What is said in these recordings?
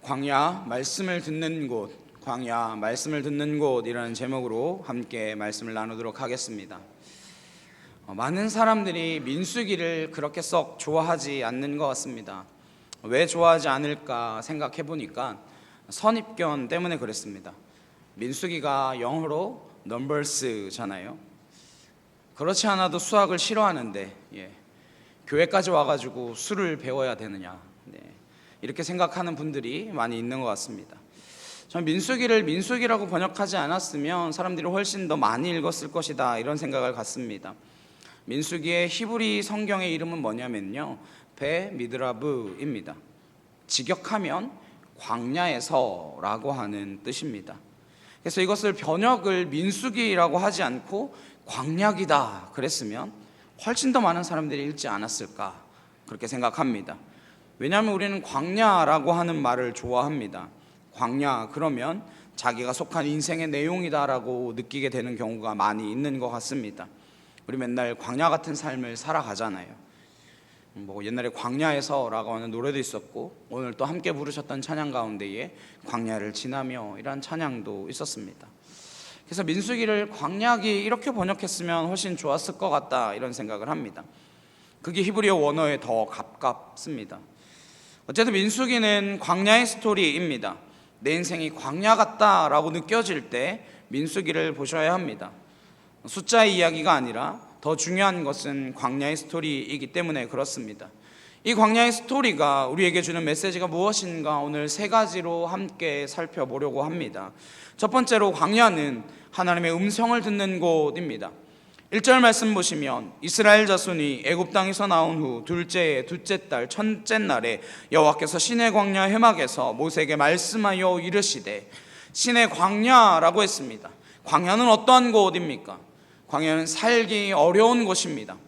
광야 말씀을 듣는 곳, 광야 말씀을 듣는 곳이라는 제목으로 함께 말씀을 나누도록 하겠습니다. 많은 사람들이 민수기를 그렇게 썩 좋아하지 않는 것 같습니다. 왜 좋아하지 않을까 생각해 보니까 선입견 때문에 그랬습니다. 민수기가 영어로 넘버스잖아요. 그렇지 않아도 수학을 싫어하는데 교회까지 와가지고 수를 배워야 되느냐, 이렇게 생각하는 분들이 많이 있는 것 같습니다. 전 민수기를 민수기라고 번역하지 않았으면 사람들이 훨씬 더 많이 읽었을 것이다, 이런 생각을 갖습니다. 민수기의 히브리 성경의 이름은 뭐냐면요, 베미드라브입니다. 직역하면 광야에서라고 하는 뜻입니다. 그래서 이것을 번역을 민수기라고 하지 않고 광야기다 그랬으면 훨씬 더 많은 사람들이 읽지 않았을까, 그렇게 생각합니다. 왜냐하면 우리는 광야라고 하는 말을 좋아합니다. 광야 그러면 자기가 속한 인생의 내용이다라고 느끼게 되는 경우가 많이 있는 것 같습니다. 우리 맨날 광야 같은 삶을 살아가잖아요. 옛날에 광야에서라고 하는 노래도 있었고, 오늘 또 함께 부르셨던 찬양 가운데에 광야를 지나며 이란 찬양도 있었습니다. 그래서 민수기를 광야기 이렇게 번역했으면 훨씬 좋았을 것 같다, 이런 생각을 합니다. 그게 히브리어 원어에 더 가깝습니다. 어쨌든 민수기는 광야의 스토리입니다. 내 인생이 광야 같다라고 느껴질 때 민수기를 보셔야 합니다. 숫자의 이야기가 아니라 더 중요한 것은 광야의 스토리이기 때문에 그렇습니다. 이 광야의 스토리가 우리에게 주는 메시지가 무엇인가, 오늘 세 가지로 함께 살펴보려고 합니다. 첫 번째로, 광야는 하나님의 음성을 듣는 곳입니다. 1절 말씀 보시면, 이스라엘 자손이 애굽 땅에서 나온 후 둘째 달 첫째 날에 여호와께서 시내 광야 해막에서 모세에게 말씀하여 이르시되. 시내 광야라고 했습니다. 광야는 어떠한 곳입니까? 광야는 살기 어려운 곳입니다.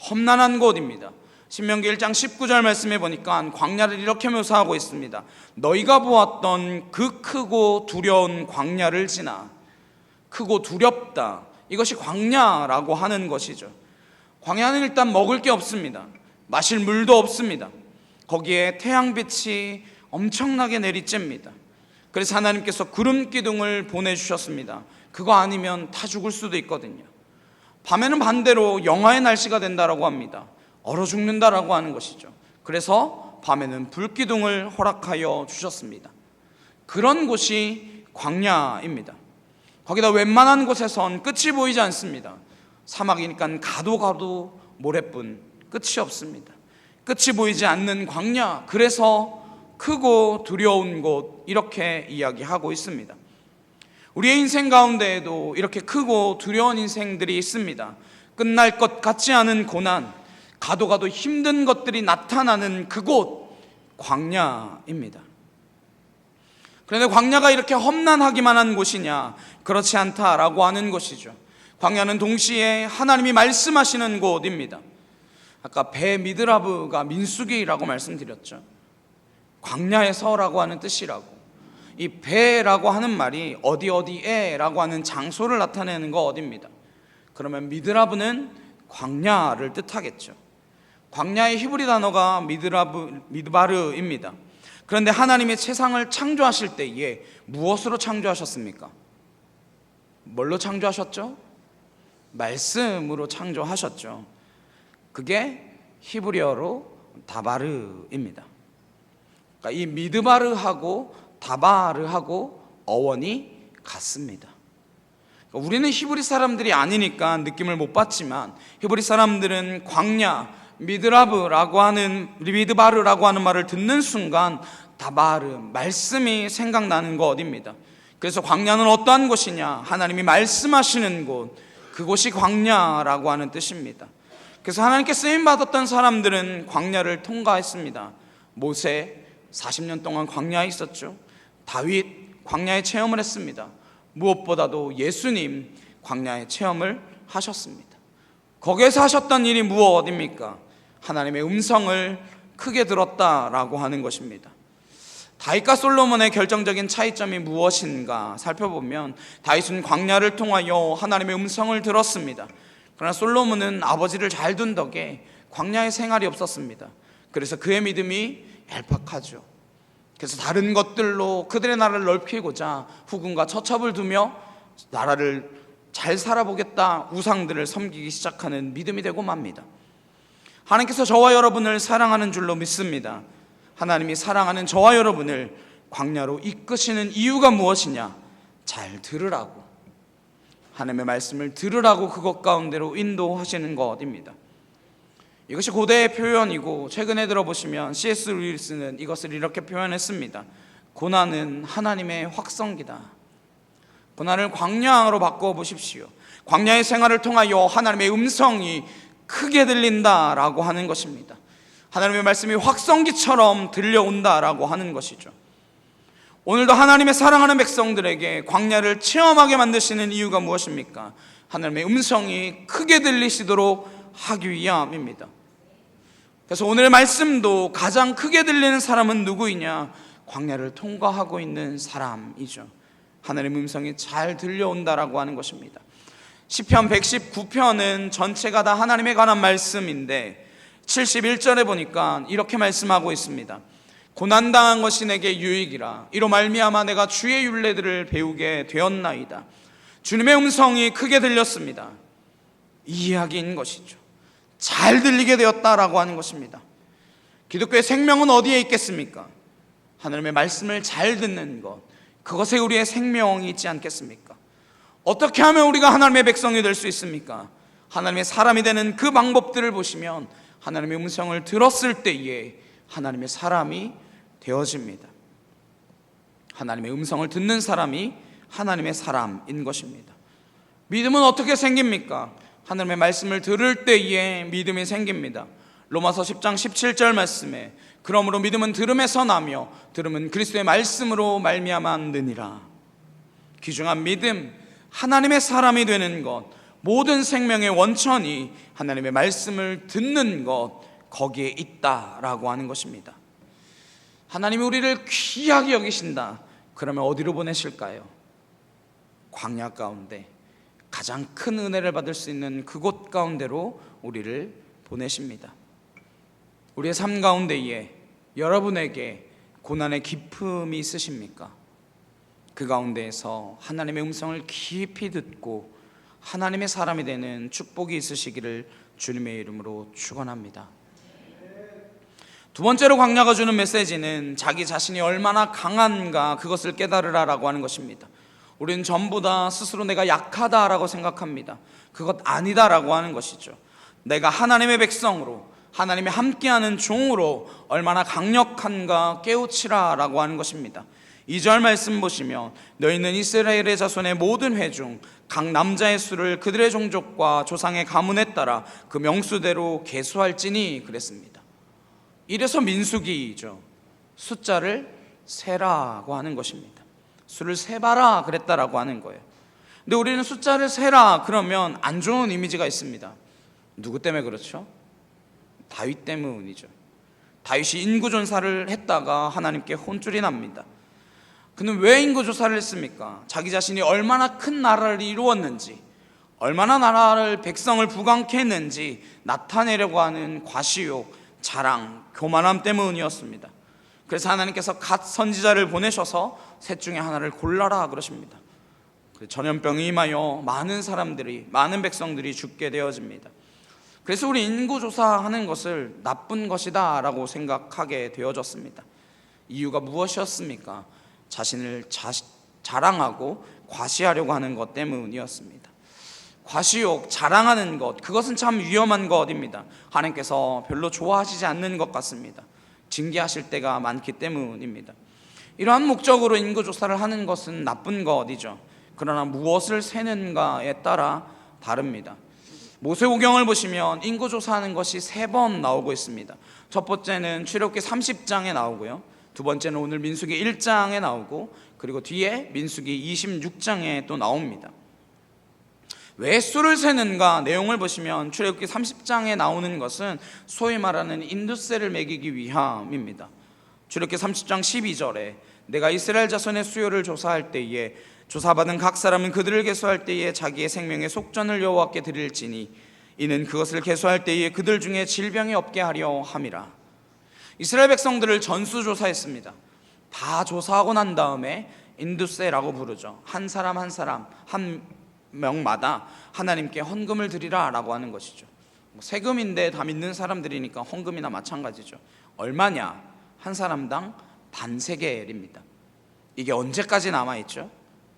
험난한 곳입니다. 신명기 1장 19절 말씀에 보니까 광야를 이렇게 묘사하고 있습니다. 너희가 보았던 그 크고 두려운 광야를 지나. 크고 두렵다, 이것이 광야라고 하는 것이죠. 광야는 일단 먹을 게 없습니다. 마실 물도 없습니다. 거기에 태양빛이 엄청나게 내리쬐입니다. 그래서 하나님께서 구름 기둥을 보내주셨습니다. 그거 아니면 다 죽을 수도 있거든요. 밤에는 반대로 영하의 날씨가 된다라고 합니다. 얼어 죽는다라고 하는 것이죠. 그래서 밤에는 불기둥을 허락하여 주셨습니다. 그런 곳이 광야입니다. 거기다 웬만한 곳에선 끝이 보이지 않습니다. 사막이니까 가도 모래뿐 끝이 없습니다. 끝이 보이지 않는 광야, 그래서 크고 두려운 곳, 이렇게 이야기하고 있습니다. 우리의 인생 가운데에도 이렇게 크고 두려운 인생들이 있습니다. 끝날 것 같지 않은 고난, 가도 힘든 것들이 나타나는 그곳, 광야입니다. 그런데 광야가 이렇게 험난하기만 한 곳이냐? 그렇지 않다라고 하는 것이죠. 광야는 동시에 하나님이 말씀하시는 곳입니다. 아까 베미드라브가 민수기라고 말씀드렸죠. 광야에서라고 하는 뜻이라고. 이 베라고 하는 말이 어디에라고 하는 장소를 나타내는 거 어디입니다. 그러면 미드라브는 광야를 뜻하겠죠. 광야의 히브리 단어가 미드바르입니다. 그런데 하나님의 세상을 창조하실 때에 무엇으로 창조하셨습니까? 뭘로 창조하셨죠? 말씀으로 창조하셨죠. 그게 히브리어로 다바르입니다. 그러니까 이 미드바르하고 다바르하고 어원이 같습니다. 그러니까 우리는 히브리 사람들이 아니니까 느낌을 못 받지만, 히브리 사람들은 광야, 미드바르라고 하는 말을 듣는 순간 다바르, 말씀이 생각나는 거 어디입니다. 그래서 광야는 어떠한 곳이냐? 하나님이 말씀하시는 곳, 그곳이 광야라고 하는 뜻입니다. 그래서 하나님께 쓰임받았던 사람들은 광야를 통과했습니다. 모세 40년 동안 광야에 있었죠. 다윗 광야의 체험을 했습니다. 무엇보다도 예수님 광야의 체험을 하셨습니다. 거기에서 하셨던 일이 무엇입니까? 하나님의 음성을 크게 들었다라고 하는 것입니다. 다윗과 솔로몬의 결정적인 차이점이 무엇인가 살펴보면, 다윗은 광야를 통하여 하나님의 음성을 들었습니다. 그러나 솔로몬은 아버지를 잘 둔 덕에 광야의 생활이 없었습니다. 그래서 그의 믿음이 얄팍하죠. 그래서 다른 것들로 그들의 나라를 넓히고자 후군과 처첩을 두며 나라를 잘 살아보겠다 우상들을 섬기기 시작하는 믿음이 되고 맙니다. 하나님께서 저와 여러분을 사랑하는 줄로 믿습니다. 하나님이 사랑하는 저와 여러분을 광야로 이끄시는 이유가 무엇이냐? 잘 들으라고, 하나님의 말씀을 들으라고 그것 가운데로 인도하시는 것입니다. 이것이 고대의 표현이고, 최근에 들어보시면 C.S. 루이스는 이것을 이렇게 표현했습니다. 고난은 하나님의 확성기다. 고난을 광야로 바꿔 보십시오. 광야의 생활을 통하여 하나님의 음성이 크게 들린다라고 하는 것입니다. 하나님의 말씀이 확성기처럼 들려온다라고 하는 것이죠. 오늘도 하나님의 사랑하는 백성들에게 광야를 체험하게 만드시는 이유가 무엇입니까? 하나님의 음성이 크게 들리시도록 하기 위함입니다. 그래서 오늘의 말씀도 가장 크게 들리는 사람은 누구이냐? 광야를 통과하고 있는 사람이죠. 하나님의 음성이 잘 들려온다라고 하는 것입니다. 시편 119편은 전체가 다 하나님에 관한 말씀인데 71절에 보니까 이렇게 말씀하고 있습니다. 고난당한 것이 내게 유익이라. 이로 말미암아 내가 주의 율례들을 배우게 되었나이다. 주님의 음성이 크게 들렸습니다. 이 이야기인 것이죠. 잘 들리게 되었다라고 하는 것입니다. 기독교의 생명은 어디에 있겠습니까? 하나님의 말씀을 잘 듣는 것, 그것에 우리의 생명이 있지 않겠습니까? 어떻게 하면 우리가 하나님의 백성이 될 수 있습니까? 하나님의 사람이 되는 그 방법들을 보시면 하나님의 음성을 들었을 때에 하나님의 사람이 되어집니다. 하나님의 음성을 듣는 사람이 하나님의 사람인 것입니다. 믿음은 어떻게 생깁니까? 하나님의 말씀을 들을 때에 믿음이 생깁니다. 로마서 10장 17절 말씀에 그러므로 믿음은 들음에서 나며 들음은 그리스도의 말씀으로 말미암아 느니라. 귀중한 믿음, 하나님의 사람이 되는 것, 모든 생명의 원천이 하나님의 말씀을 듣는 것, 거기에 있다라고 하는 것입니다. 하나님이 우리를 귀하게 여기신다. 그러면 어디로 보내실까요? 광야 가운데 가장 큰 은혜를 받을 수 있는 그곳 가운데로 우리를 보내십니다. 우리의 삶 가운데에 여러분에게 고난의 기쁨이 있으십니까? 그 가운데에서 하나님의 음성을 깊이 듣고 하나님의 사람이 되는 축복이 있으시기를 주님의 이름으로 축원합니다. 두 번째로 광야가 주는 메시지는 자기 자신이 얼마나 강한가 그것을 깨달으라라고 하는 것입니다. 우리는 전부 다 스스로 내가 약하다라고 생각합니다. 그것 아니다라고 하는 것이죠. 내가 하나님의 백성으로, 하나님의 함께하는 종으로 얼마나 강력한가 깨우치라라고 하는 것입니다. 2절 말씀 보시면 너희는 이스라엘의 자손의 모든 회 중 각 남자의 수를 그들의 종족과 조상의 가문에 따라 그 명수대로 계수할지니 그랬습니다. 이래서 민수기죠. 숫자를 세라고 하는 것입니다. 수를 세봐라 그랬다라고 하는 거예요. 근데 우리는 숫자를 세라 그러면 안 좋은 이미지가 있습니다. 누구 때문에 그렇죠? 다윗 때문이죠. 다윗이 인구조사를 했다가 하나님께 혼쭐이 납니다. 그는 왜 인구조사를 했습니까? 자기 자신이 얼마나 큰 나라를 이루었는지, 얼마나 나라를, 백성을 부강케 했는지 나타내려고 하는 과시욕, 자랑, 교만함 때문이었습니다. 그래서 하나님께서 갓 선지자를 보내셔서 셋 중에 하나를 골라라 그러십니다. 전염병이 임하여 많은 사람들이, 많은 백성들이 죽게 되어집니다. 그래서 우리 인구조사하는 것을 나쁜 것이다 라고 생각하게 되어졌습니다. 이유가 무엇이었습니까? 자신을 자랑하고 과시하려고 하는 것 때문이었습니다. 과시욕, 자랑하는 것, 그것은 참 위험한 것입니다. 하나님께서 별로 좋아하시지 않는 것 같습니다. 징계하실 때가 많기 때문입니다. 이러한 목적으로 인구조사를 하는 것은 나쁜 것이죠. 그러나 무엇을 세는가에 따라 다릅니다. 모세오경을 보시면 인구조사하는 것이 3번 나오고 있습니다. 첫 번째는 출애굽기 30장에 나오고요, 두 번째는 오늘 민수기 1장에 나오고, 그리고 뒤에 민수기 26장에 또 나옵니다. 왜 수를 세는가 내용을 보시면 출애굽기 30장에 나오는 것은 소위 말하는 인두세를 매기기 위함입니다. 출애굽기 30장 12절에 내가 이스라엘 자손의 수요를 조사할 때에 조사받은 각 사람은 그들을 계수할 때에 자기의 생명의 속전을 여호와께 드릴지니 이는 그것을 계수할 때에 그들 중에 질병이 없게 하려 함이라. 이스라엘 백성들을 전수조사했습니다. 다 조사하고 난 다음에 인두세라고 부르죠. 한 사람 한 사람 한 명마다 하나님께 헌금을 드리라 라고 하는 것이죠. 세금인데 다 믿는 사람들이니까 헌금이나 마찬가지죠. 얼마냐? 한 사람당 반세겔입니다. 이게 언제까지 남아있죠?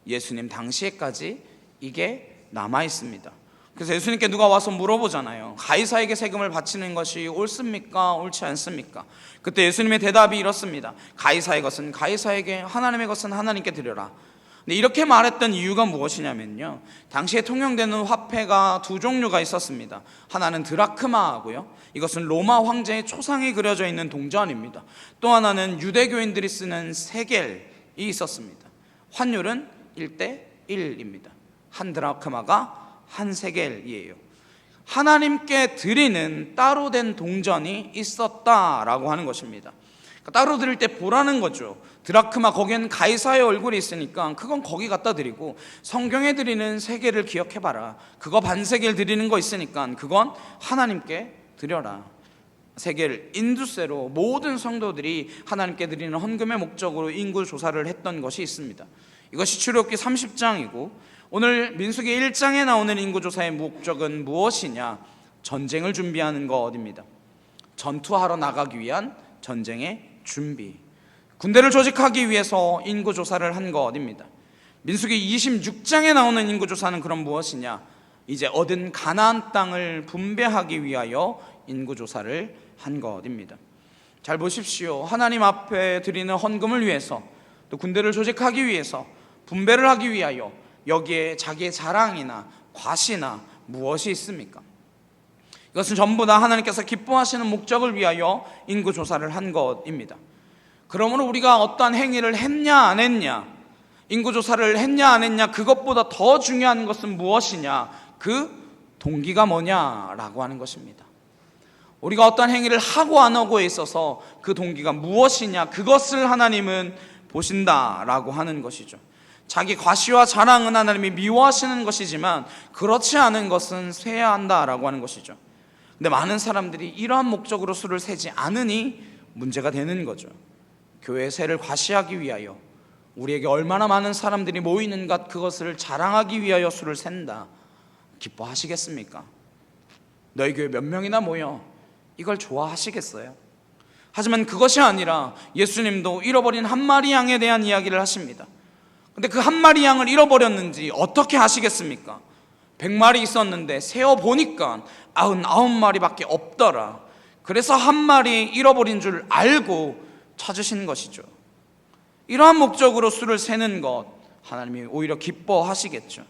예수님 당시에까지 이게 남아있습니다. 그래서 예수님께 누가 와서 물어보잖아요. 가이사에게 세금을 바치는 것이 옳습니까? 옳지 않습니까? 그때 예수님의 대답이 이렇습니다. 가이사의 것은 가이사에게, 하나님의 것은 하나님께 드려라. 근데 이렇게 말했던 이유가 무엇이냐면요, 당시에 통용되는 화폐가 두 종류가 있었습니다. 하나는 드라크마하고요, 이것은 로마 황제의 초상이 그려져 있는 동전입니다. 또 하나는 유대교인들이 쓰는 세겔이 있었습니다. 환율은 1대 1입니다. 한 드라크마가 한 세겔이에요. 하나님께 드리는 따로 된 동전이 있었다라고 하는 것입니다. 따로 드릴 때 보라는 거죠. 드라크마, 거기에는 가이사의 얼굴이 있으니까 그건 거기 갖다 드리고, 성경에 드리는 세겔을 기억해봐라. 그거 반세겔 드리는 거 있으니까 그건 하나님께 드려라. 세겔 인두세로 모든 성도들이 하나님께 드리는 헌금의 목적으로 인구 조사를 했던 것이 있습니다. 이것이 출애굽기 30장이고 오늘 민수기 1장에 나오는 인구조사의 목적은 무엇이냐? 전쟁을 준비하는 것입니다. 전투하러 나가기 위한 전쟁의 준비, 군대를 조직하기 위해서 인구조사를 한 것입니다. 민수기 26장에 나오는 인구조사는 그럼 무엇이냐? 이제 얻은 가나안 땅을 분배하기 위하여 인구조사를 한 것입니다. 잘 보십시오. 하나님 앞에 드리는 헌금을 위해서, 또 군대를 조직하기 위해서, 분배를 하기 위하여 여기에 자기의 자랑이나 과시나 무엇이 있습니까? 이것은 전부 다 하나님께서 기뻐하시는 목적을 위하여 인구조사를 한 것입니다. 그러므로 우리가 어떠한 행위를 했냐 안 했냐, 인구조사를 했냐 안 했냐, 그것보다 더 중요한 것은 무엇이냐? 그 동기가 뭐냐라고 하는 것입니다. 우리가 어떠한 행위를 하고 안 하고에 있어서 그 동기가 무엇이냐, 그것을 하나님은 보신다라고 하는 것이죠. 자기 과시와 자랑은 하나님이 미워하시는 것이지만 그렇지 않은 것은 세야 한다라고 하는 것이죠. 근데 많은 사람들이 이러한 목적으로 수를 세지 않으니 문제가 되는 거죠. 교회 세를 과시하기 위하여, 우리에게 얼마나 많은 사람들이 모이는가 그것을 자랑하기 위하여 수를 센다. 기뻐하시겠습니까? 너희 교회 몇 명이나 모여, 이걸 좋아하시겠어요? 하지만 그것이 아니라 예수님도 잃어버린 한 마리 양에 대한 이야기를 하십니다. 근데 그 한 마리 양을 잃어버렸는지 어떻게 아시겠습니까? 100마리 있었는데 세어보니까 99마리밖에 없더라. 그래서 한 마리 잃어버린 줄 알고 찾으신 것이죠. 이러한 목적으로 수를 세는 것, 하나님이 오히려 기뻐하시겠죠.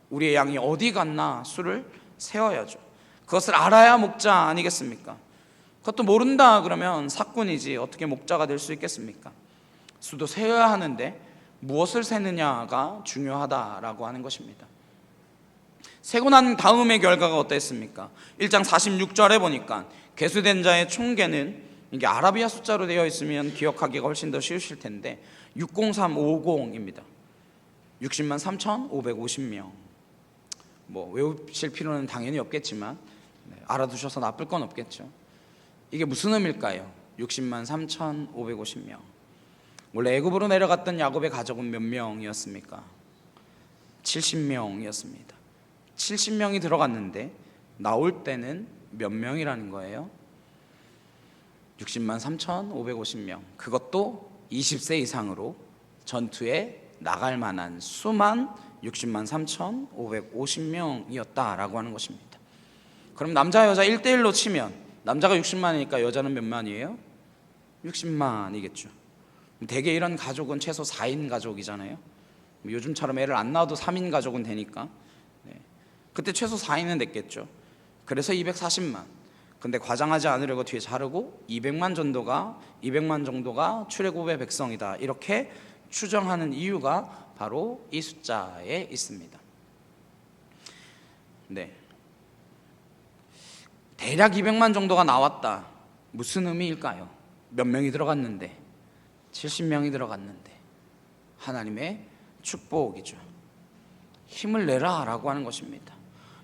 우리의 양이 어디 갔나 수를 세워야죠. 그것을 알아야 목자 아니겠습니까? 그것도 모른다 그러면 사꾼이지 어떻게 목자가 될 수 있겠습니까? 수도 세어야 하는데 무엇을 세느냐가 중요하다라고 하는 것입니다. 세고 난 다음의 결과가 어땠습니까? 1장 46절에 보니까 계수된 자의 총계는, 이게 아라비아 숫자로 되어 있으면 기억하기가 훨씬 더 쉬우실 텐데 60350입니다. 60만 3,550명. 뭐 외우실 필요는 당연히 없겠지만 알아두셔서 나쁠 건 없겠죠. 이게 무슨 의미일까요? 60만 3,550명. 원래 애굽으로 내려갔던 야곱의 가족은 몇 명이었습니까? 70명이었습니다. 70명이 들어갔는데 나올 때는 몇 명이라는 거예요? 60만 3,550명. 그것도 20세 이상으로 전투에 나갈 만한 수만 60만 3,550명이었다라고 하는 것입니다. 그럼 남자 여자 1대1로 치면 남자가 60만이니까 여자는 몇 만이에요? 60만이겠죠. 대개 이런 가족은 최소 4인 가족이잖아요. 요즘처럼 애를 안 낳아도 3인 가족은 되니까. 그때 최소 4인은 됐겠죠. 그래서 240만. 근데 과장하지 않으려고 뒤에 자르고 200만 정도가 출애굽의 백성이다, 이렇게 추정하는 이유가 바로 이 숫자에 있습니다. 네. 대략 200만 정도가 나왔다. 무슨 의미일까요? 몇 명이 들어갔는데? 70명이 들어갔는데 하나님의 축복이죠. 힘을 내라 라고 하는 것입니다.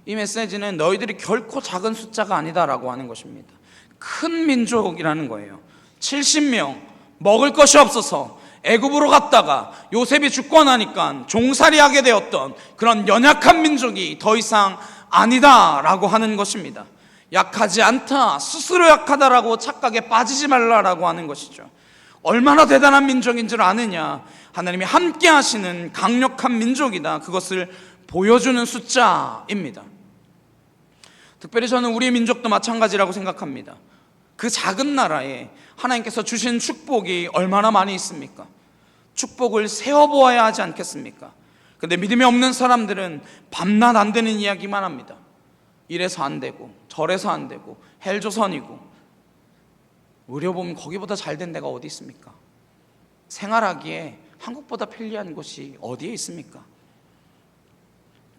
이 메시지는 너희들이 결코 작은 숫자가 아니다 라고 하는 것입니다. 큰 민족이라는 거예요. 70명, 먹을 것이 없어서 애굽으로 갔다가 요셉이 죽고 나니까 종살이하게 되었던 그런 연약한 민족이 더 이상 아니다라고 하는 것입니다. 약하지 않다, 스스로 약하다라고 착각에 빠지지 말라라고 하는 것이죠. 얼마나 대단한 민족인 줄 아느냐? 하나님이 함께 하시는 강력한 민족이다. 그것을 보여주는 숫자입니다. 특별히 저는 우리 민족도 마찬가지라고 생각합니다. 그 작은 나라에 하나님께서 주신 축복이 얼마나 많이 있습니까? 축복을 세어보아야 하지 않겠습니까? 근데 믿음이 없는 사람들은 밤낮 안 되는 이야기만 합니다. 이래서 안 되고 저래서 안 되고 헬조선이고. 의료보면 거기보다 잘된 데가 어디 있습니까? 생활하기에 한국보다 편리한 곳이 어디에 있습니까?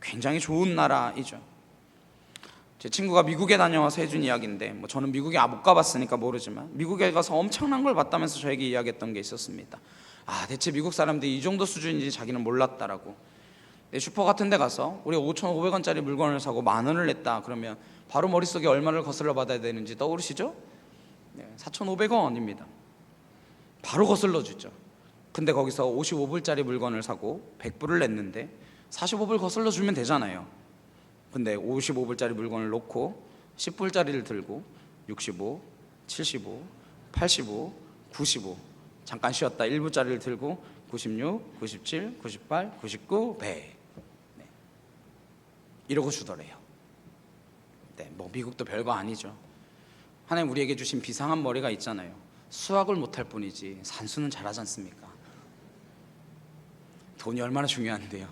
굉장히 좋은 나라이죠. 제 친구가 미국에 다녀와서 해준 이야기인데, 저는 미국에 못 가봤으니까 모르지만 미국에 가서 엄청난 걸 봤다면서 저에게 이야기했던 게 있었습니다. 대체 미국 사람들이 이 정도 수준인지 자기는 몰랐다라고. 슈퍼 같은 데 가서 우리 5,500원짜리 물건을 사고 10,000원을 냈다 그러면 바로 머릿속에 얼마를 거슬러 받아야 되는지 떠오르시죠? 4,500원입니다. 바로 거슬러 주죠. 근데 거기서 55불짜리 물건을 사고 100불을 냈는데 45불 거슬러 주면 되잖아요. 근데 55불짜리 물건을 놓고 10불짜리를 들고 65, 75, 85, 95 잠깐 쉬었다 1불짜리를 들고 96, 97, 98, 99, 100 이러고 주더래요. 미국도 별거 아니죠. 하나님 우리에게 주신 비상한 머리가 있잖아요. 수학을 못할 뿐이지 산수는 잘하지 않습니까? 돈이 얼마나 중요한데요.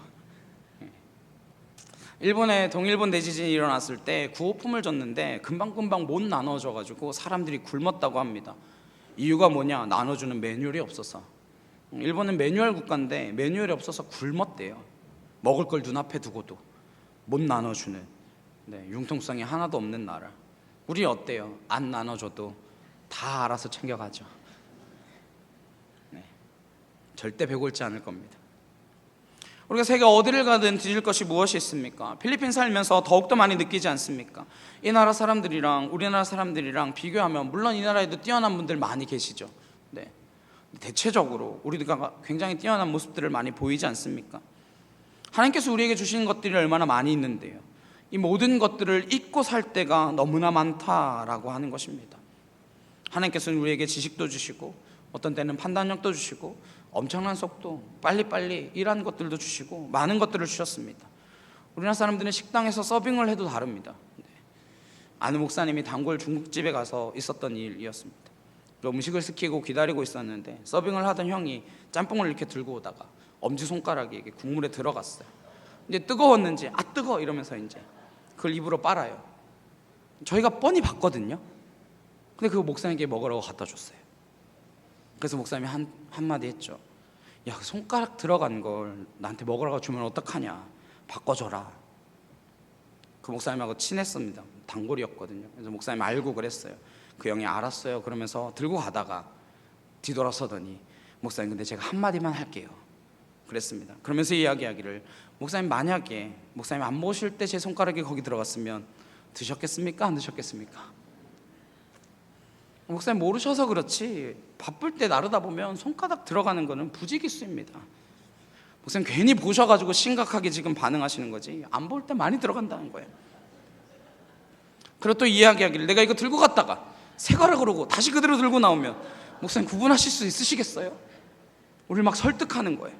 일본에 동일본 대지진이 일어났을 때 구호품을 줬는데 금방금방 못 나눠줘가지고 사람들이 굶었다고 합니다. 이유가 뭐냐? 나눠주는 매뉴얼이 없어서. 일본은 매뉴얼 국가인데 매뉴얼이 없어서 굶었대요. 먹을 걸 눈앞에 두고도 못 나눠주는, 융통성이 하나도 없는 나라. 우리 어때요? 안 나눠줘도 다 알아서 챙겨가죠. 절대 배골지 않을 겁니다. 우리가 세계 어디를 가든 뒤질 것이 무엇이 있습니까? 필리핀 살면서 더욱더 많이 느끼지 않습니까? 이 나라 사람들이랑 우리나라 사람들이랑 비교하면 물론 이 나라에도 뛰어난 분들 많이 계시죠. 대체적으로 우리가 굉장히 뛰어난 모습들을 많이 보이지 않습니까? 하나님께서 우리에게 주신 것들이 얼마나 많이 있는데요. 이 모든 것들을 잊고 살 때가 너무나 많다라고 하는 것입니다. 하나님께서는 우리에게 지식도 주시고 어떤 때는 판단력도 주시고 엄청난 속도, 빨리빨리 일하는 것들도 주시고 많은 것들을 주셨습니다. 우리나라 사람들은 식당에서 서빙을 해도 다릅니다. 아는 목사님이 단골 중국집에 가서 있었던 일이었습니다. 음식을 시키고 기다리고 있었는데 서빙을 하던 형이 짬뽕을 이렇게 들고 오다가 엄지손가락이 국물에 들어갔어요. 이제 뜨거웠는지 뜨거 이러면서 이제 그걸 입으로 빨아요. 저희가 뻔히 봤거든요. 근데 그 목사님께 먹으라고 갖다 줬어요. 그래서 목사님이 한마디 했죠. 야, 손가락 들어간 걸 나한테 먹으라고 주면 어떡하냐, 바꿔줘라. 그 목사님하고 친했습니다. 단골이었거든요. 그래서 목사님 알고 그랬어요. 그 형이 알았어요 그러면서 들고 가다가 뒤돌아서더니 목사님 근데 제가 한마디만 할게요 그랬습니다. 그러면서 이야기하기를, 목사님 만약에 목사님 안 모실 때 제 손가락이 거기 들어갔으면 드셨겠습니까? 안 드셨겠습니까? 목사님 모르셔서 그렇지 바쁠 때 나르다 보면 손가락 들어가는 거는 부지기수입니다. 목사님 괜히 보셔가지고 심각하게 지금 반응하시는 거지 안 볼 때 많이 들어간다는 거예요. 그리고 또 이야기하기를, 내가 이거 들고 갔다가 새 거라 그러고 다시 그대로 들고 나오면 목사님 구분하실 수 있으시겠어요? 우리를 막 설득하는 거예요.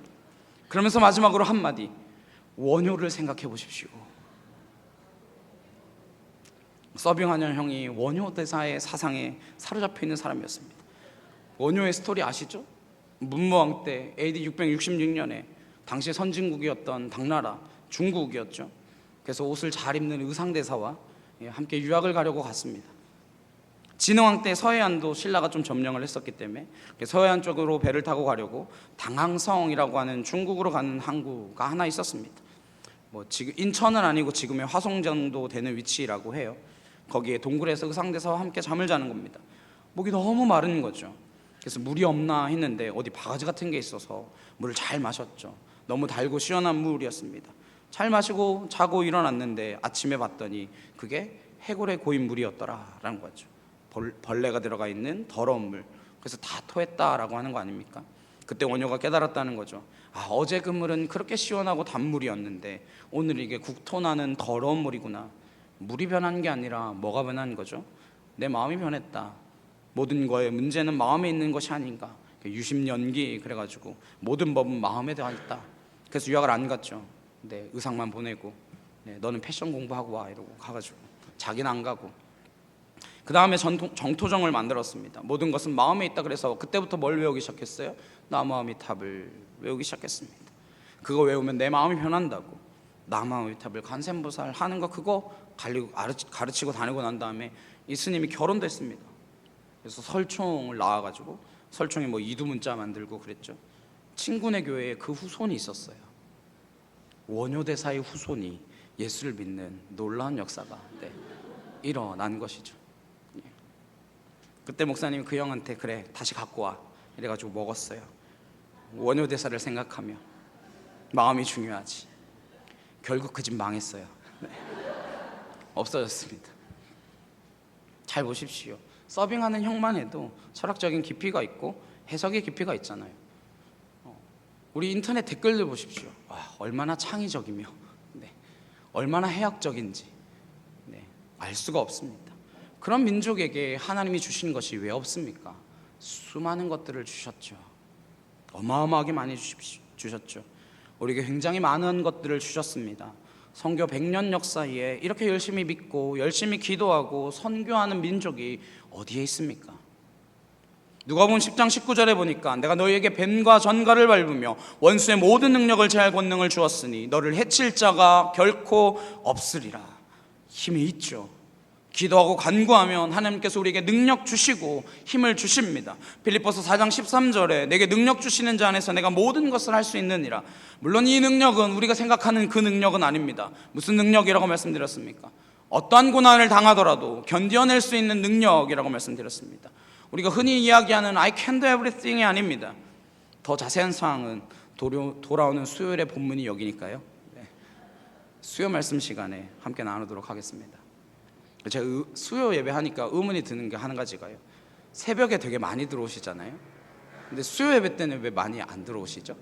그러면서 마지막으로 한마디, 원효를 생각해 보십시오. 서빙하는 형이 원효 대사의 사상에 사로잡혀 있는 사람이었습니다. 원효의 스토리 아시죠? 문무왕 때 AD 666년에 당시 선진국이었던 당나라 중국이었죠. 그래서 옷을 잘 입는 의상대사와 함께 유학을 가려고 갔습니다. 진흥왕 때 서해안도 신라가 좀 점령을 했었기 때문에 서해안 쪽으로 배를 타고 가려고 당항성이라고 하는 중국으로 가는 항구가 하나 있었습니다. 지금 인천은 아니고 지금의 화성 정도 되는 위치라고 해요. 거기에 동굴에서 의상대사와 함께 잠을 자는 겁니다. 목이 너무 마른 거죠. 그래서 물이 없나 했는데 어디 바가지 같은 게 있어서 물을 잘 마셨죠. 너무 달고 시원한 물이었습니다. 잘 마시고 자고 일어났는데 아침에 봤더니 그게 해골에 고인 물이었더라라는 거죠. 벌레가 들어가 있는 더러운 물. 그래서 다 토했다라고 하는 거 아닙니까? 그때 원효가 깨달았다는 거죠. 어제 그물은 그렇게 시원하고 단물이었는데 오늘 이게 국토나는 더러운 물이구나. 물이 변한 게 아니라 뭐가 변한 거죠? 내 마음이 변했다. 모든 거의 문제는 마음에 있는 것이 아닌가. 유심연기 그래가지고 모든 법은 마음에 대해 있다. 그래서 유학을 안 갔죠. 네, 의상만 보내고 너는 패션 공부하고 와 이러고 가가지고 자기는 안 가고, 그 다음에 정토정을 만들었습니다. 모든 것은 마음에 있다. 그래서 그때부터 뭘 외우기 시작했어요? 나무아미탑을 외우기 시작했습니다. 그거 외우면 내 마음이 변한다고. 나무아미탑을 관세음보살 하는 거 그거 가르치고 다니고 난 다음에 이 스님이 결혼됐습니다. 그래서 설총을 나와가지고 설총에 뭐 이두문자 만들고 그랬죠. 친구네 교회에 그 후손이 있었어요. 원효대사의 후손이 예수를 믿는 놀라운 역사가 일어난 것이죠. 그때 목사님이 그 형한테 그래 다시 갖고 와 이래가지고 먹었어요. 원효대사를 생각하며 마음이 중요하지. 결국 그 집 망했어요. 없어졌습니다. 잘 보십시오. 서빙하는 형만 해도 철학적인 깊이가 있고 해석의 깊이가 있잖아요. 우리 인터넷 댓글들 보십시오. 얼마나 창의적이며 얼마나 해학적인지 알 수가 없습니다. 그런 민족에게 하나님이 주신 것이 왜 없습니까? 수많은 것들을 주셨죠. 어마어마하게 많이 주셨죠. 우리에게 굉장히 많은 것들을 주셨습니다. 선교 100년 역사에 이렇게 열심히 믿고 열심히 기도하고 선교하는 민족이 어디에 있습니까? 누가복음 10장 19절에 보니까 내가 너희에게 뱀과 전갈을 밟으며 원수의 모든 능력을 제할 권능을 주었으니 너를 해칠 자가 결코 없으리라. 힘이 있죠. 기도하고 간구하면 하나님께서 우리에게 능력 주시고 힘을 주십니다. 빌립보서 4장 13절에 내게 능력 주시는 자 안에서 내가 모든 것을 할 수 있느니라. 물론 이 능력은 우리가 생각하는 그 능력은 아닙니다. 무슨 능력이라고 말씀드렸습니까? 어떠한 고난을 당하더라도 견뎌낼 수 있는 능력이라고 말씀드렸습니다. 우리가 흔히 이야기하는 I can do everything이 아닙니다. 더 자세한 사항은 돌아오는 수요일의 본문이 여기니까요. 수요 말씀 시간에 함께 나누도록 하겠습니다. 제가 수요 예배하니까 의문이 드는 게 한 가지가요. 새벽에 되게 많이 들어오시잖아요. 근데 수요 예배 때는 왜 많이 안 들어오시죠?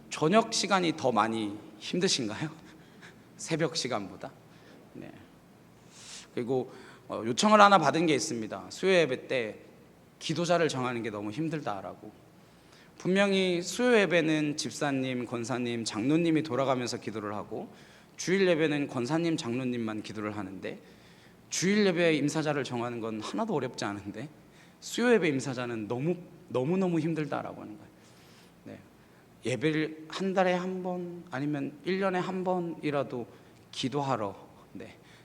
저녁 시간이 더 많이 힘드신가요? 새벽 시간보다? 그리고 요청을 하나 받은 게 있습니다. 수요 예배 때 기도자를 정하는 게 너무 힘들다라고. 분명히 수요 예배는 집사님, 권사님, 장로님이 돌아가면서 기도를 하고 주일 예배는 권사님, 장로님만 기도를 하는데 주일 예배 임사자를 정하는 건 하나도 어렵지 않은데 수요 예배 임사자는 너무너무 힘들다라고 하는 거예요. 예배를 한 달에 한 번 아니면 1년에 한 번이라도 기도하러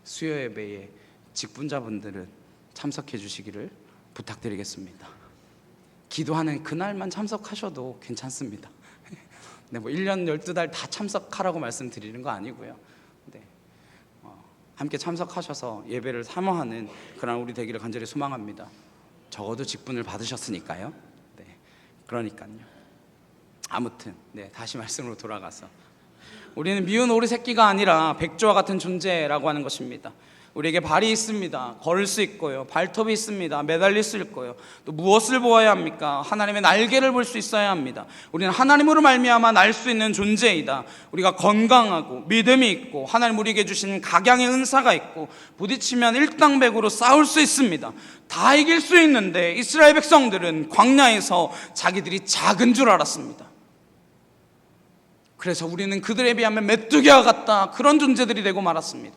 수요 예배에 직분자분들은 참석해 주시기를 부탁드리겠습니다. 기도하는 그날만 참석하셔도 괜찮습니다. 뭐 1년 12달 다 참석하라고 말씀드리는 거 아니고요. 함께 참석하셔서 예배를 사모하는 그런 우리 되기를 간절히 소망합니다. 적어도 직분을 받으셨으니까요. 그러니까요. 아무튼 다시 말씀으로 돌아가서 우리는 미운 오리 새끼가 아니라 백조와 같은 존재라고 하는 것입니다. 우리에게 발이 있습니다. 걸을 수 있고요. 발톱이 있습니다. 매달릴 수 있고요. 또 무엇을 보아야 합니까? 하나님의 날개를 볼 수 있어야 합니다. 우리는 하나님으로 말미암아 날 수 있는 존재이다. 우리가 건강하고 믿음이 있고 하나님 우리에게 주신 각양의 은사가 있고 부딪히면 일당백으로 싸울 수 있습니다. 다 이길 수 있는데 이스라엘 백성들은 광야에서 자기들이 작은 줄 알았습니다. 그래서 우리는 그들에 비하면 메뚜기와 같다. 그런 존재들이 되고 말았습니다.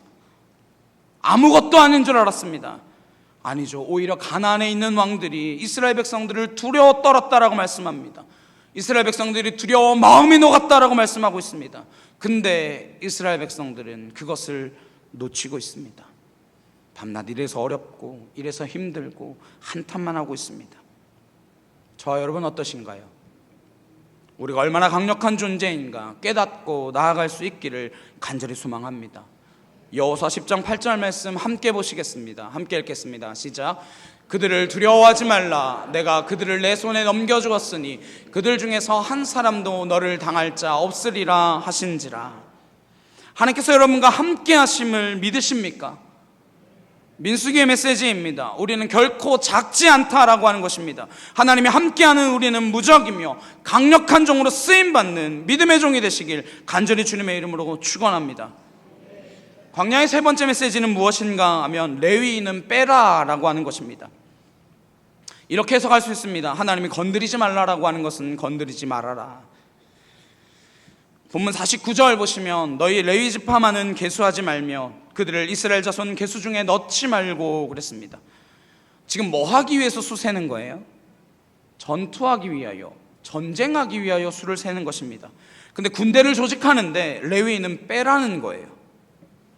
아무것도 아닌 줄 알았습니다. 아니죠. 오히려 가나안에 있는 왕들이 이스라엘 백성들을 두려워 떨었다라고 말씀합니다. 이스라엘 백성들이 두려워 마음이 녹았다라고 말씀하고 있습니다. 근데 이스라엘 백성들은 그것을 놓치고 있습니다. 밤낮 이래서 어렵고 이래서 힘들고 한탄만 하고 있습니다. 저와 여러분 어떠신가요? 우리가 얼마나 강력한 존재인가 깨닫고 나아갈 수 있기를 간절히 소망합니다. 여호수아 10장 8절 말씀 함께 보시겠습니다. 함께 읽겠습니다. 시작. 그들을 두려워하지 말라. 내가 그들을 내 손에 넘겨주었으니 그들 중에서 한 사람도 너를 당할 자 없으리라 하신지라. 하나님께서 여러분과 함께 하심을 믿으십니까? 민수기의 메시지입니다. 우리는 결코 작지 않다라고 하는 것입니다. 하나님이 함께하는 우리는 무적이며 강력한 종으로 쓰임받는 믿음의 종이 되시길 간절히 주님의 이름으로 축원합니다. 광야의 세 번째 메시지는 무엇인가 하면 레위인은 빼라라고 하는 것입니다. 이렇게 해석할 수 있습니다. 하나님이 건드리지 말라라고 하는 것은 건드리지 말아라. 본문 49절 보시면 너희 레위 지파만은 계수하지 말며 그들을 이스라엘 자손 계수 중에 넣지 말고 그랬습니다. 지금 뭐 하기 위해서 수 세는 거예요? 전투하기 위하여, 전쟁하기 위하여 수를 세는 것입니다. 근데 군대를 조직하는데 레위인은 빼라는 거예요.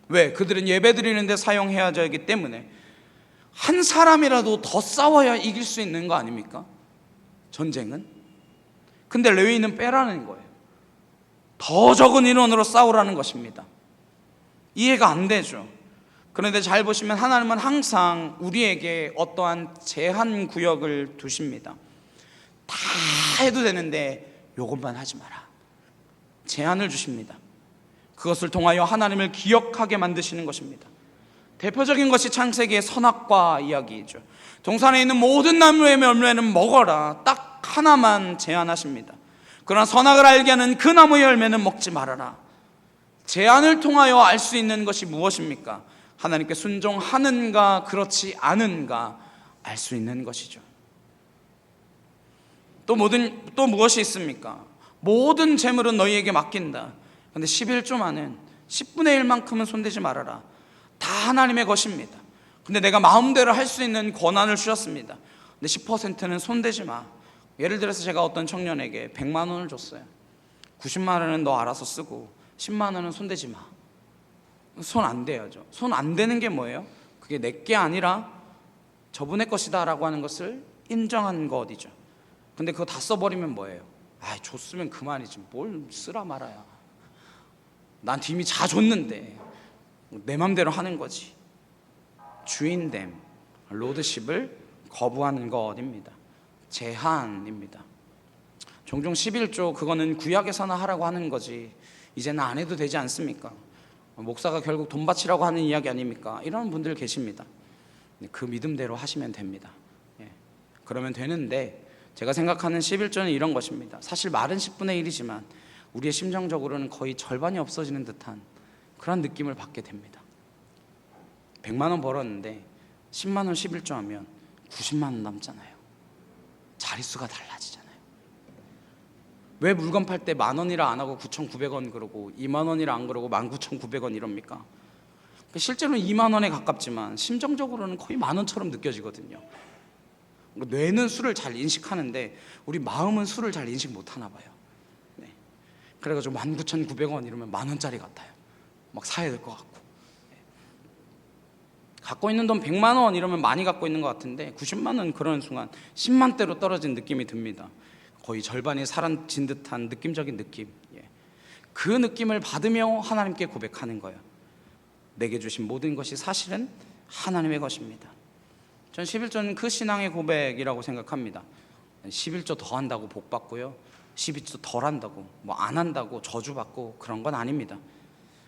왜? 그들은 예배 드리는데 사용해야 하기 때문에. 한 사람이라도 더 싸워야 이길 수 있는 거 아닙니까? 전쟁은. 근데 레위인은 빼라는 거예요. 더 적은 인원으로 싸우라는 것입니다. 이해가 안 되죠. 그런데 잘 보시면 하나님은 항상 우리에게 어떠한 제한 구역을 두십니다. 다 해도 되는데 이것만 하지 마라. 제한을 주십니다. 그것을 통하여 하나님을 기억하게 만드시는 것입니다. 대표적인 것이 창세기의 선악과 이야기이죠. 동산에 있는 모든 나무의 열매는 먹어라. 딱 하나만 제한하십니다. 그러나 선악을 알게 하는 그 나무의 열매는 먹지 말아라. 제한을 통하여 알 수 있는 것이 무엇입니까? 하나님께 순종하는가 그렇지 않은가 알 수 있는 것이죠. 또 무엇이 있습니까? 모든 재물은 너희에게 맡긴다. 그런데 11조만은 10분의 1만큼은 손대지 말아라. 다 하나님의 것입니다. 근데 내가 마음대로 할 수 있는 권한을 주셨습니다. 근데 10%는 손대지 마. 예를 들어서 제가 어떤 청년에게 100만 원을 줬어요. 90만 원은 너 알아서 쓰고 10만 원은 손대지 마. 손 안 대야죠. 손 안 대는 게 뭐예요? 그게 내 게 아니라 저분의 것이다 라고 하는 것을 인정한 것이죠. 근데 그거 다 써버리면 뭐예요? 아, 줬으면 그만이지 뭘 쓰라 말아야. 난 이미 다 줬는데 내 맘대로 하는 거지. 주인됨, 로드십을 거부하는 것입니다. 제한입니다. 종종 11조 그거는 구약에서나 하라고 하는 거지 이제는 안 해도 되지 않습니까? 목사가 결국 돈 바치라고 하는 이야기 아닙니까? 이런 분들 계십니다. 그 믿음대로 하시면 됩니다. 그러면 되는데 제가 생각하는 11조는 이런 것입니다. 사실 말은 10분의 1이지만 우리의 심정적으로는 거의 절반이 없어지는 듯한 그런 느낌을 받게 됩니다. 100만 원 벌었는데 10만 원 11조 하면 90만 원 남잖아요. 자릿수가 달라지잖아요. 왜 물건 팔 때 10,000원이라 안 하고 9,900원 그러고 2만 원이라 안 그러고 19,900원 이럽니까? 실제로는 2만 원에 가깝지만 심정적으로는 거의 10,000원처럼 느껴지거든요. 뇌는 수를 잘 인식하는데 우리 마음은 수를 잘 인식 못하나 봐요. 그래가지고 19,900원 이러면 10,000원짜리 같아요. 막 사야 될 것 같고. 갖고 있는 돈 100만 원 이러면 많이 갖고 있는 것 같은데 90만 원 그러는 순간 10만 대로 떨어진 느낌이 듭니다. 거의 절반이 사라진 듯한 느낌적인 느낌. 그 느낌을 받으며 하나님께 고백하는 거예요. 내게 주신 모든 것이 사실은 하나님의 것입니다. 전 11조는 그 신앙의 고백이라고 생각합니다. 11조 더 한다고 복 받고요, 12조 덜 한다고 뭐 안 한다고 저주받고 그런 건 아닙니다.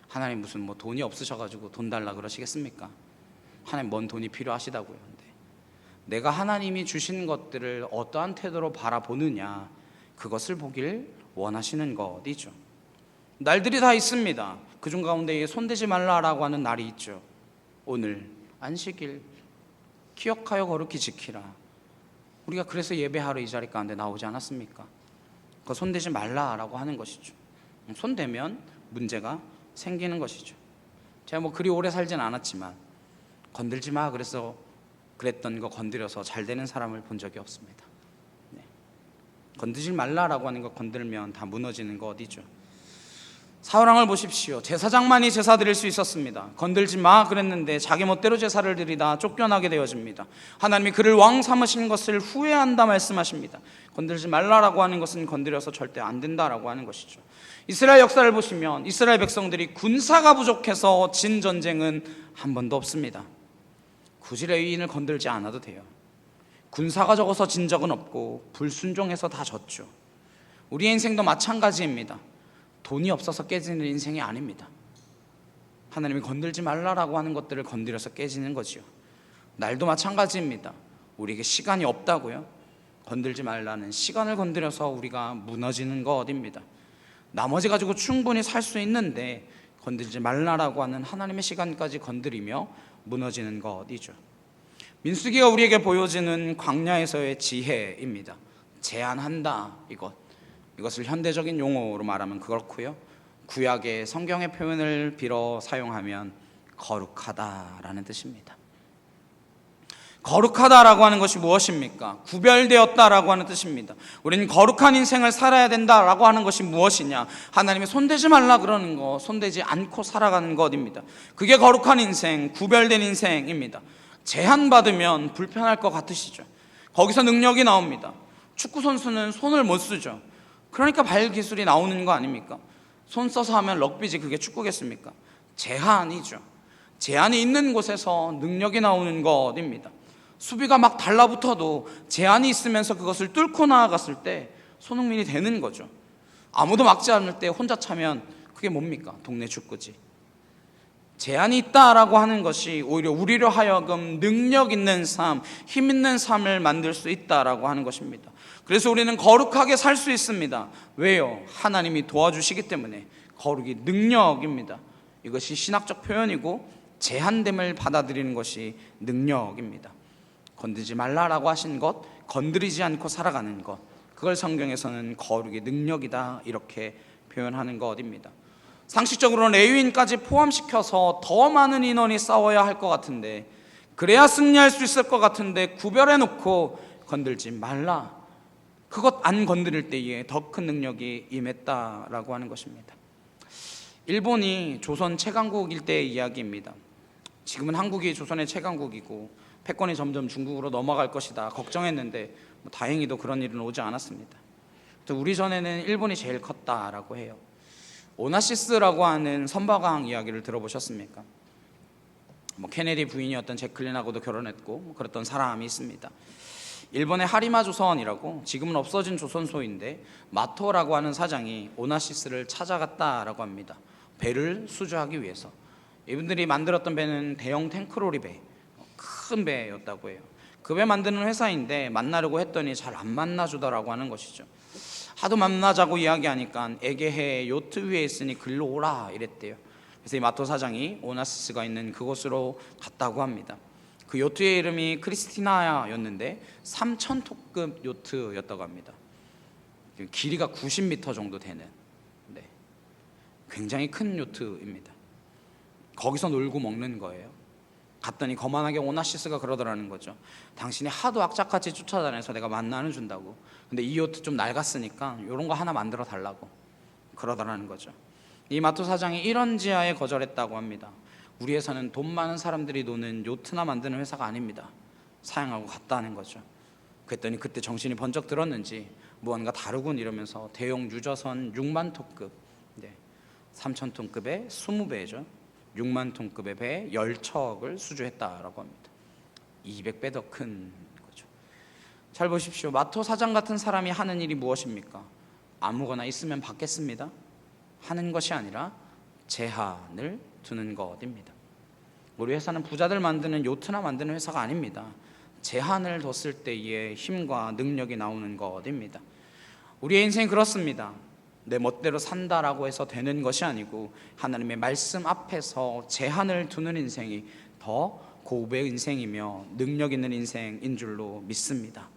하나님 무슨 뭐 돈이 없으셔가지고 돈 달라 그러시겠습니까? 하나님 뭔 돈이 필요하시다고요. 근데 내가 하나님이 주신 것들을 어떠한 태도로 바라보느냐, 그것을 보길 원하시는 것이죠. 날들이 다 있습니다. 그중 가운데 손대지 말라라고 하는 날이 있죠. 오늘 안식일 기억하여 거룩히 지키라. 우리가 그래서 예배하러 이 자리 가운데 나오지 않았습니까? 그거 손대지 말라라고 하는 것이죠. 손대면 문제가 생기는 것이죠. 제가 뭐 그리 오래 살진 않았지만 건들지 마 그래서 그랬던 거 건드려서 잘 되는 사람을 본 적이 없습니다. 건드지 말라라고 하는 거 건들면 다 무너지는 거 어디죠? 사울왕을 보십시오. 제사장만이 제사 드릴 수 있었습니다. 건들지 마 그랬는데 자기 멋대로 제사를 드리다 쫓겨나게 되어집니다. 하나님이 그를 왕 삼으신 것을 후회한다 말씀하십니다. 건들지 말라라고 하는 것은 건드려서 절대 안 된다라고 하는 것이죠. 이스라엘 역사를 보시면 이스라엘 백성들이 군사가 부족해서 진 전쟁은 한 번도 없습니다. 굳이 레위인을 건들지 않아도 돼요. 군사가 적어서 진 적은 없고 불순종해서 다 졌죠. 우리의 인생도 마찬가지입니다. 돈이 없어서 깨지는 인생이 아닙니다. 하나님이 건들지 말라라고 하는 것들을 건드려서 깨지는 거지요. 날도 마찬가지입니다. 우리에게 시간이 없다고요? 건들지 말라는 시간을 건드려서 우리가 무너지는 것입니다. 나머지 가지고 충분히 살 수 있는데 건들지 말라라고 하는 하나님의 시간까지 건드리며 무너지는 것이죠. 민수기가 우리에게 보여지는 광야에서의 지혜입니다. 제한한다, 이것을 현대적인 용어로 말하면 그렇고요. 구약의 성경의 표현을 빌어 사용하면 거룩하다라는 뜻입니다. 거룩하다라고 하는 것이 무엇입니까? 구별되었다라고 하는 뜻입니다. 우리는 거룩한 인생을 살아야 된다라고 하는 것이 무엇이냐? 하나님이 손대지 말라 그러는 거, 손대지 않고 살아가는 것입니다. 그게 거룩한 인생, 구별된 인생입니다. 제한받으면 불편할 것 같으시죠? 거기서 능력이 나옵니다. 축구 선수는 손을 못 쓰죠. 그러니까 발 기술이 나오는 거 아닙니까? 손 써서 하면 럭비지 그게 축구겠습니까? 제한이죠. 제한이 있는 곳에서 능력이 나오는 것입니다. 수비가 막 달라붙어도 제한이 있으면서 그것을 뚫고 나아갔을 때 손흥민이 되는 거죠. 아무도 막지 않을 때 혼자 차면 그게 뭡니까? 동네 축구지. 제한이 있다라고 하는 것이 오히려 우리로 하여금 능력 있는 삶, 힘 있는 삶을 만들 수 있다라고 하는 것입니다. 그래서 우리는 거룩하게 살 수 있습니다. 왜요? 하나님이 도와주시기 때문에. 거룩이 능력입니다. 이것이 신학적 표현이고 제한됨을 받아들이는 것이 능력입니다. 건드리지 말라라고 하신 것, 건드리지 않고 살아가는 것, 그걸 성경에서는 거룩의 능력이다 이렇게 표현하는 것입니다. 상식적으로는 레위인까지 포함시켜서 더 많은 인원이 싸워야 할 것 같은데, 그래야 승리할 수 있을 것 같은데 구별해놓고 건들지 말라, 그것 안 건드릴 때에 더 큰 능력이 임했다라고 하는 것입니다. 일본이 조선 최강국일 때의 이야기입니다. 지금은 한국이 조선의 최강국이고 패권이 점점 중국으로 넘어갈 것이다 걱정했는데 다행히도 그런 일은 오지 않았습니다. 우리 전에는 일본이 제일 컸다라고 해요. 오나시스라고 하는 선박왕 이야기를 들어보셨습니까? 케네디 부인이었던 제클린하고도 결혼했고 그랬던 사람이 있습니다. 일본의 하리마 조선이라고 지금은 없어진 조선소인데 마토라고 하는 사장이 오나시스를 찾아갔다라고 합니다. 배를 수주하기 위해서. 이분들이 만들었던 배는 대형 탱크로리 배, 큰 배였다고 해요. 그 배 만드는 회사인데 만나려고 했더니 잘 안 만나주더라고 하는 것이죠. 하도 만나자고 이야기하니까 에게해 요트 위에 있으니 글로 오라 이랬대요. 그래서 이 마토 사장이 오나시스가 있는 그곳으로 갔다고 합니다. 그 요트의 이름이 크리스티나였는데 3,000톤급 요트였다고 합니다. 길이가 90m 정도 되는, 굉장히 큰 요트입니다. 거기서 놀고 먹는 거예요. 갔더니 거만하게 오나시스가 그러더라는 거죠. 당신이 하도 악착같이 쫓아다녀서 내가 만나는 준다고. 근데 이 요트 좀 낡았으니까 이런 거 하나 만들어 달라고 그러더라는 거죠. 이 마토 사장이 이런 지하에 거절했다고 합니다. 우리 회사는 돈 많은 사람들이 노는 요트나 만드는 회사가 아닙니다. 사양하고 갔다는 거죠. 그랬더니 그때 정신이 번쩍 들었는지 무언가 다르군 이러면서 대형 유저선 6만 톤급, 3,000톤급의 20배죠. 6만 톤급의 배 10척을 수주했다라고 합니다. 200배 더 큰 거죠. 잘 보십시오. 마토 사장 같은 사람이 하는 일이 무엇입니까? 아무거나 있으면 받겠습니다 하는 것이 아니라 제한을 두는 것입니다. 우리 회사는 부자들 만드는 요트나 만드는 회사가 아닙니다. 제한을 뒀을 때의 힘과 능력이 나오는 것입니다. 우리의 인생이 그렇습니다. 내 멋대로 산다라고 해서 되는 것이 아니고 하나님의 말씀 앞에서 제한을 두는 인생이 더 고급의 인생이며 능력 있는 인생인 줄로 믿습니다.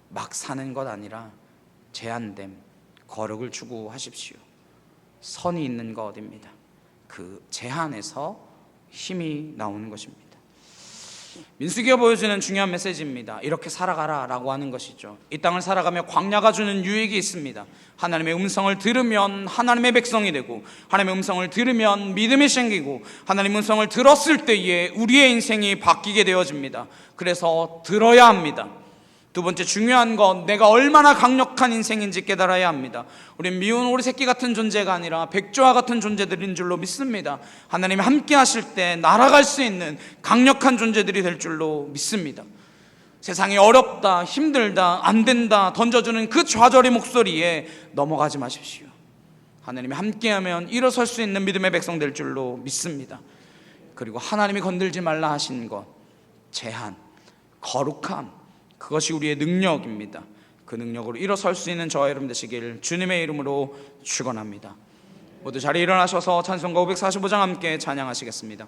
막 사는 것 아니라 제한됨, 거룩을 추구하십시오. 선이 있는 것입니다. 그 제한에서 힘이 나오는 것입니다. 민수기가 보여주는 중요한 메시지입니다. 이렇게 살아가라 라고 하는 것이죠. 이 땅을 살아가며 광야가 주는 유익이 있습니다. 하나님의 음성을 들으면 하나님의 백성이 되고, 하나님의 음성을 들으면 믿음이 생기고, 하나님의 음성을 들었을 때에 우리의 인생이 바뀌게 되어집니다. 그래서 들어야 합니다. 두 번째 중요한 건 내가 얼마나 강력한 인생인지 깨달아야 합니다. 우린 미운 오리 새끼 같은 존재가 아니라 백조와 같은 존재들인 줄로 믿습니다. 하나님이 함께 하실 때 날아갈 수 있는 강력한 존재들이 될 줄로 믿습니다. 세상이 어렵다, 힘들다, 안 된다 던져주는 그 좌절의 목소리에 넘어가지 마십시오. 하나님이 함께하면 일어설 수 있는 믿음의 백성 될 줄로 믿습니다. 그리고 하나님이 건들지 말라 하신 것, 제한, 거룩함, 그것이 우리의 능력입니다. 그 능력으로 일어설 수 있는 저와 여러분 되시길 주님의 이름으로 축원합니다. 모두 자리에 일어나셔서 찬송가 545장 함께 찬양하시겠습니다.